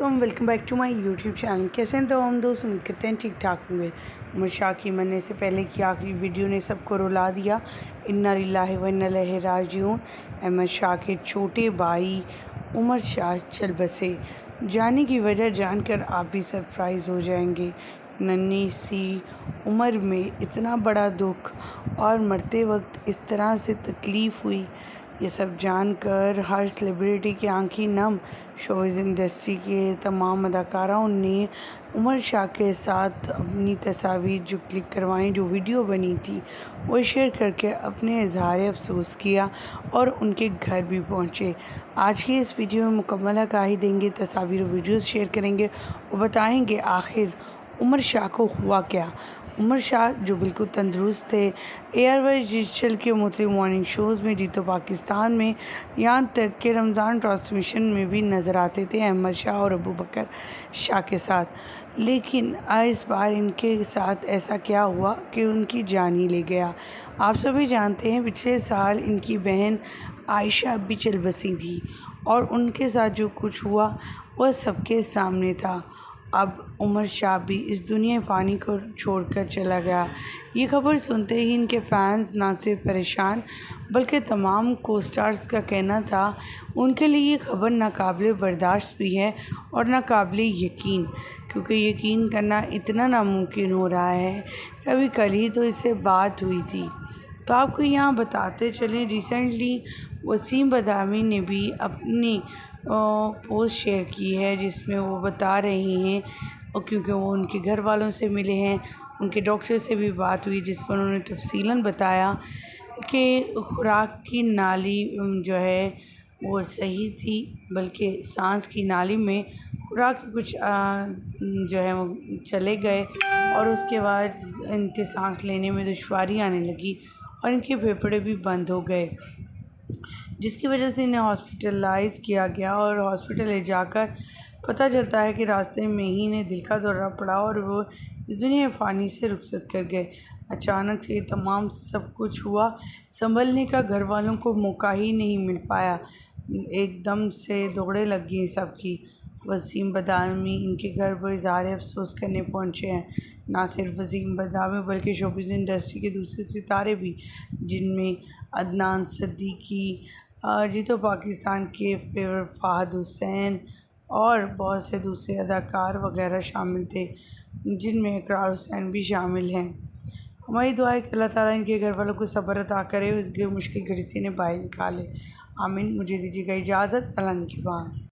Welcome back to my YouTube channel. कैसे हैं तो हम दोस्त, उम्मीद करते हैं ठीक ठाक होंगे। उमर शाह की मरने से पहले की आखिरी वीडियो ने सबको रुला दिया। इन्ना लिल्लाहि व इन्ना इलैहि राजिऊन। अहमद शाह के छोटे भाई उमर शाह चल बसे। जाने की वजह जानकर आप भी सरप्राइज़ हो जाएंगे। नन्ही सी उम्र में इतना बड़ा दुख और मरते वक्त इस तरह से तकलीफ़ हुई, ये सब जानकर हर सेलिब्रिटी की आंखें नम। शोबिज़ इंडस्ट्री के तमाम अदाकाराओं ने उमर शाह के साथ अपनी तस्वीर जो क्लिक करवाई, जो वीडियो बनी थी, वो शेयर करके अपने इजहार अफसोस किया और उनके घर भी पहुंचे। आज की इस वीडियो में मुकम्मल आगाही देंगे, तस्वीर वीडियोस शेयर करेंगे और बताएंगे आखिर उमर शाह को हुआ क्या। उमर शाह जो बिल्कुल तंदुरुस्त थे, एयरवाइज डिजिटल के मुख्तलिफ मॉर्निंग शोज़ में, जीतो पाकिस्तान में, यहाँ तक कि रमज़ान ट्रांसमिशन में भी नज़र आते थे अहमद शाह और अबू बकर शाह के साथ। लेकिन इस बार इनके साथ ऐसा क्या हुआ कि उनकी जान ही ले गया। आप सभी जानते हैं पिछले साल इनकी बहन आयशा भी चल बसी थी और उनके साथ जो कुछ हुआ वह सबके सामने था। अब उमर शाह भी इस दुनिया फ़ानी को छोड़कर चला गया। ये खबर सुनते ही इनके फैंस ना सिर्फ परेशान बल्कि तमाम को स्टार्स का कहना था उनके लिए ये खबर नाकाबिले बर्दाश्त भी है और नाकाबिले यकीन, क्योंकि यकीन करना इतना नामुमकिन हो रहा है। कभी कल ही तो इससे बात हुई थी। तो आपको यहाँ बताते चलें, रिसेंटली वसीम बदामी ने भी अपनी पोस्ट शेयर की है जिसमें वो बता रही हैं, और क्योंकि वो उनके घर वालों से मिले हैं, उनके डॉक्टर से भी बात हुई जिस पर उन्होंने तफसीलन बताया कि खुराक की नाली जो है वो सही थी, बल्कि सांस की नाली में खुराक कुछ जो है वो चले गए और उसके बाद इनके सांस लेने में दुश्वारी आने लगी और इनके फेफड़े भी बंद हो गए, जिसकी वजह से इन्हें हॉस्पिटलाइज़ किया गया। और हॉस्पिटल ले जाकर पता चलता है कि रास्ते में ही इन्हें दिल का दौरा पड़ा और वो इस दुनिया फ़ानी से रुखसत कर गए। अचानक से ये तमाम सब कुछ हुआ, संभलने का घर वालों को मौका ही नहीं मिल पाया। एकदम से दौड़े लग गई सबकी। वसीम बदामी इनके घर पर इज़हार अफसोस करने पहुँचे हैं। ना सिर्फ वसीम बदामी बल्कि शोबिज़ इंडस्ट्री के दूसरे सितारे भी, जिनमें अदनान सिद्दीकी, जीतो पाकिस्तान के फिर फ़ाहद हुसैन और बहुत से दूसरे अदाकार वगैरह शामिल थे, जिनमें इकरार हुसैन भी शामिल हैं। हमारी दुआ है कि अल्लाह ताला इनके घर वालों को सब्र अता करे, इस मुश्किल घड़ी से इन्हें बाहर निकाले। आमीन। मुझे दीजिएगा इजाज़त। अल्लाह निगहबान।